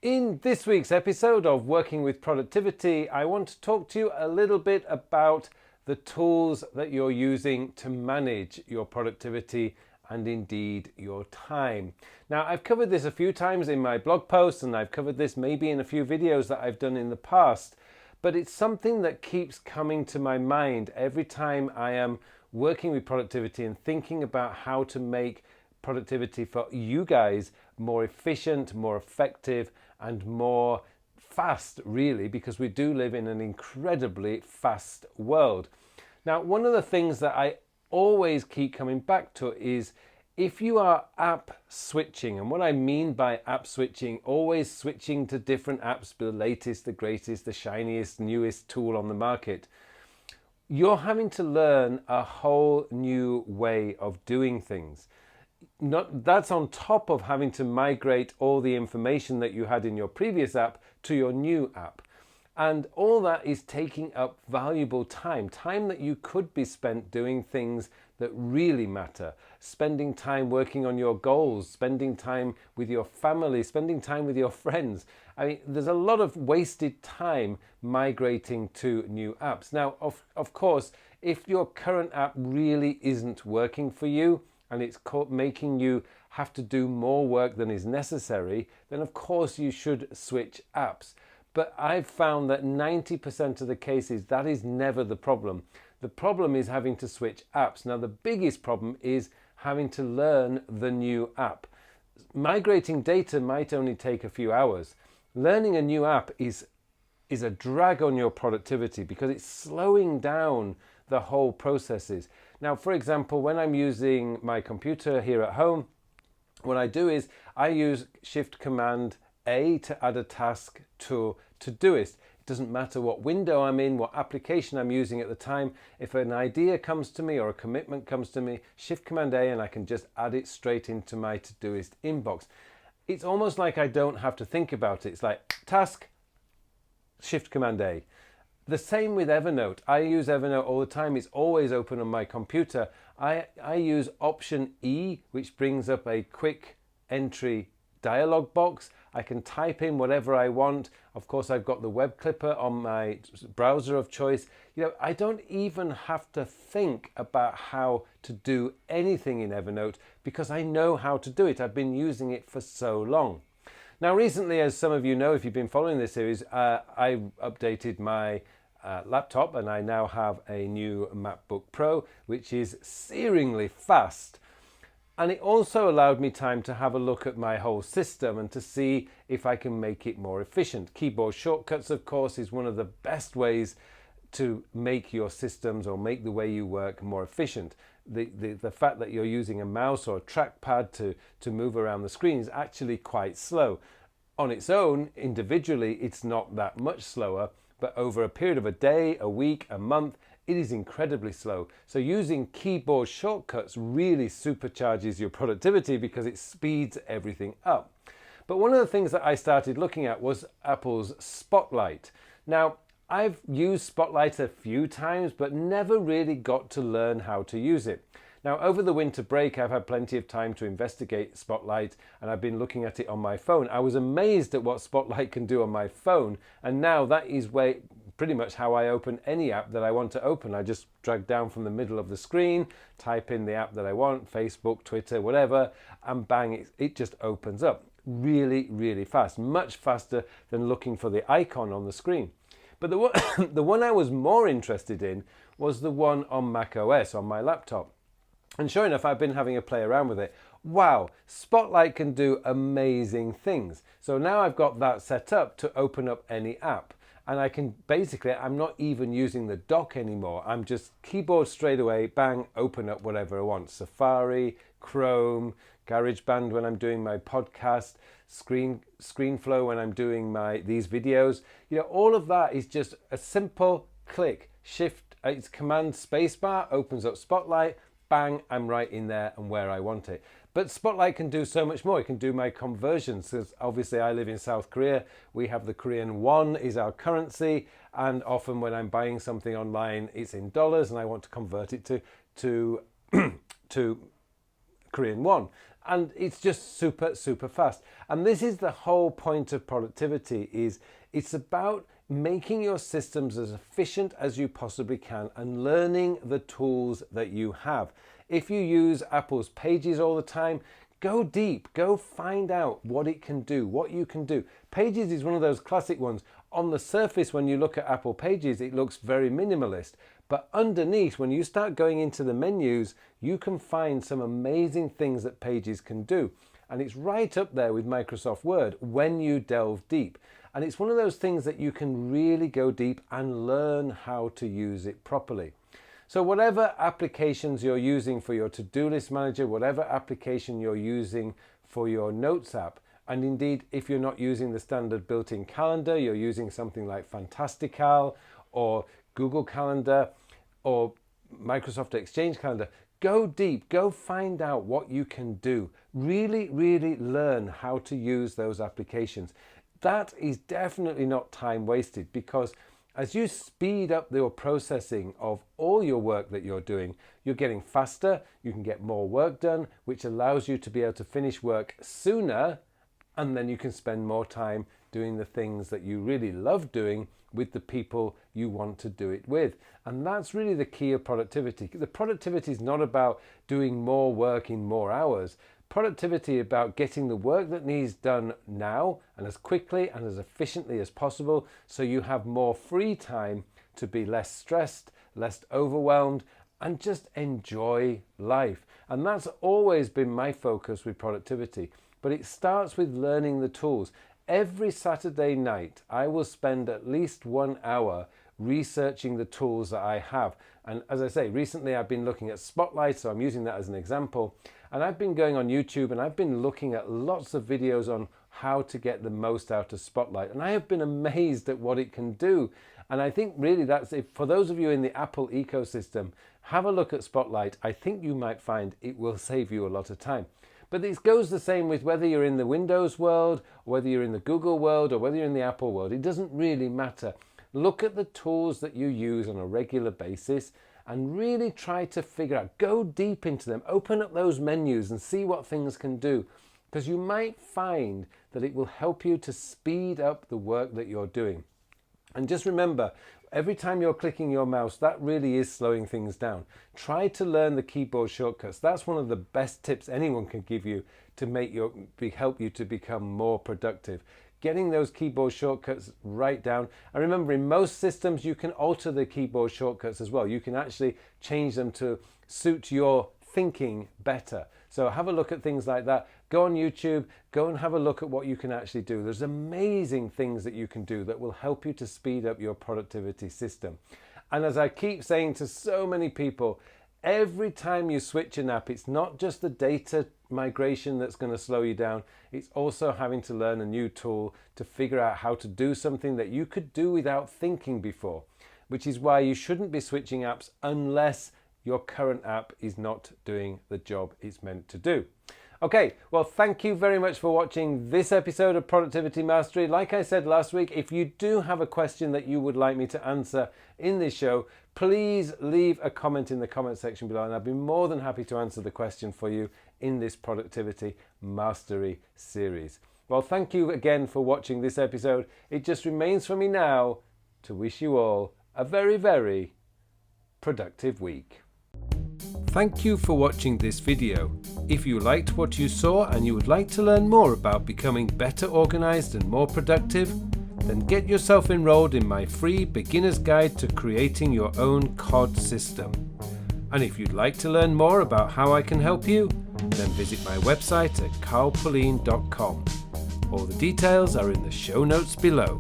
In this week's episode of Working with Productivity, I want to talk to you a little bit about the tools that you're using to manage your productivity and indeed your time. Now, I've covered this a few times in my blog posts, and I've covered this maybe in a few videos that I've done in the past, but it's something that keeps coming to my mind every time I am working with productivity and thinking about how to make productivity for you guys more efficient, more effective, and more fast, really, because we do live in an incredibly fast world. Now, one of the things that I always keep coming back to is if you are app switching, and what I mean by app switching, always switching to different apps, the latest, the greatest, the shiniest, newest tool on the market, you're having to learn a whole new way of doing things. That's on top of having to migrate all the information that you had in your previous app to your new app. And all that is taking up valuable time that you could be spent doing things that really matter, spending time working on your goals, spending time with your family, spending time with your friends. I mean, there's a lot of wasted time migrating to new apps. Now, of course, if your current app really isn't working for you, and it's making you have to do more work than is necessary, then of course you should switch apps. But I've found that 90% of the cases, that is never the problem. The problem is having to switch apps. Now, the biggest problem is having to learn the new app. Migrating data might only take a few hours. Learning a new app is a drag on your productivity because it's slowing down the whole processes. Now, for example, when I'm using my computer here at home, what I do is I use Shift Command A to add a task to Todoist. It doesn't matter what window I'm in, what application I'm using at the time. If an idea comes to me or a commitment comes to me, Shift Command A and I can just add it straight into my Todoist inbox. It's almost like I don't have to think about it. It's like task, Shift Command A. The same with Evernote. I use Evernote all the time. It's always open on my computer. I use Option E, which brings up a quick entry dialog box. I can type in whatever I want. Of course, I've got the web clipper on my browser of choice. I don't even have to think about how to do anything in Evernote because I know how to do it. I've been using it for so long. Now, recently, as some of you know, if you've been following this series, I updated my laptop and I now have a new MacBook Pro, which is searingly fast. And it also allowed me time to have a look at my whole system and to see if I can make it more efficient. Keyboard shortcuts, of course, is one of the best ways to make your systems or make the way you work more efficient. The fact that you're using a mouse or a trackpad to move around the screen is actually quite slow. On its own, individually, it's not that much slower, but over a period of a day, a week, a month, it is incredibly slow. So using keyboard shortcuts really supercharges your productivity because it speeds everything up. But one of the things that I started looking at was Apple's Spotlight. Now, I've used Spotlight a few times, but never really got to learn how to use it. Now, over the winter break, I've had plenty of time to investigate Spotlight, and I've been looking at it on my phone. I was amazed at what Spotlight can do on my phone, and now that is pretty much how I open any app that I want to open. I just drag down from the middle of the screen, type in the app that I want, Facebook, Twitter, whatever, and bang, it just opens up really, really fast, much faster than looking for the icon on the screen. But the one I was more interested in was the one on Mac OS on my laptop. And sure enough, I've been having a play around with it. Wow, Spotlight can do amazing things. So now I've got that set up to open up any app. And I can I'm not even using the dock anymore. I'm just keyboard straight away, bang, open up whatever I want. Safari, Chrome, GarageBand when I'm doing my podcast, ScreenFlow when I'm doing these videos. All of that is just a simple click. It's Command Spacebar, opens up Spotlight, bang, I'm right in there and where I want it. But Spotlight can do so much more. It can do my conversions, because obviously I live in South Korea. We have the Korean won is our currency, and often when I'm buying something online, it's in dollars, and I want to convert it to Korean won. And it's just super, super fast. And this is the whole point of productivity, is it's about making your systems as efficient as you possibly can and learning the tools that you have. If you use Apple's Pages all the time, go deep, go find out what it can do, what you can do. Pages is one of those classic ones. On the surface, when you look at Apple Pages, it looks very minimalist. But underneath, when you start going into the menus, you can find some amazing things that Pages can do. And it's right up there with Microsoft Word when you delve deep. And it's one of those things that you can really go deep and learn how to use it properly. So whatever applications you're using for your to-do list manager, whatever application you're using for your notes app, and indeed if you're not using the standard built-in calendar, you're using something like Fantastical or Google Calendar or Microsoft Exchange Calendar, go deep, go find out what you can do. Really, really learn how to use those applications. That is definitely not time wasted, because as you speed up your processing of all your work that you're doing, you're getting faster, you can get more work done, which allows you to be able to finish work sooner, and then you can spend more time doing the things that you really love doing with the people you want to do it with. And that's really the key of productivity. The productivity is not about doing more work in more hours. Productivity is about getting the work that needs done now and as quickly and as efficiently as possible, so you have more free time to be less stressed, less overwhelmed, and just enjoy life. And that's always been my focus with productivity. But it starts with learning the tools. Every Saturday night, I will spend at least 1 hour researching the tools that I have. And as I say, recently I've been looking at Spotlight, so I'm using that as an example. And I've been going on YouTube and I've been looking at lots of videos on how to get the most out of Spotlight. And I have been amazed at what it can do. And I think really that's it. For those of you in the Apple ecosystem, have a look at Spotlight. I think you might find it will save you a lot of time. But this goes the same with whether you're in the Windows world, or whether you're in the Google world, or whether you're in the Apple world. It doesn't really matter. Look at the tools that you use on a regular basis and really try to figure out, go deep into them, open up those menus and see what things can do. Because you might find that it will help you to speed up the work that you're doing. And just remember, every time you're clicking your mouse, that really is slowing things down. Try to learn the keyboard shortcuts. That's one of the best tips anyone can give you to help you to become more productive. Getting those keyboard shortcuts right down. And remember, in most systems, you can alter the keyboard shortcuts as well. You can actually change them to suit your thinking better. So have a look at things like that. Go on YouTube, go and have a look at what you can actually do. There's amazing things that you can do that will help you to speed up your productivity system. And as I keep saying to so many people, every time you switch an app, it's not just the data migration that's going to slow you down. It's also having to learn a new tool to figure out how to do something that you could do without thinking before, which is why you shouldn't be switching apps unless your current app is not doing the job it's meant to do. Okay, well, thank you very much for watching this episode of Productivity Mastery. Like I said last week, if you do have a question that you would like me to answer in this show, please leave a comment in the comment section below, and I'd be more than happy to answer the question for you in this Productivity Mastery series. Well, thank you again for watching this episode. It just remains for me now to wish you all a very, very productive week. Thank you for watching this video. If you liked what you saw and you would like to learn more about becoming better organized and more productive, then get yourself enrolled in my free beginner's guide to creating your own COD system. And if you'd like to learn more about how I can help you, then visit my website at carlpullein.com. All the details are in the show notes below.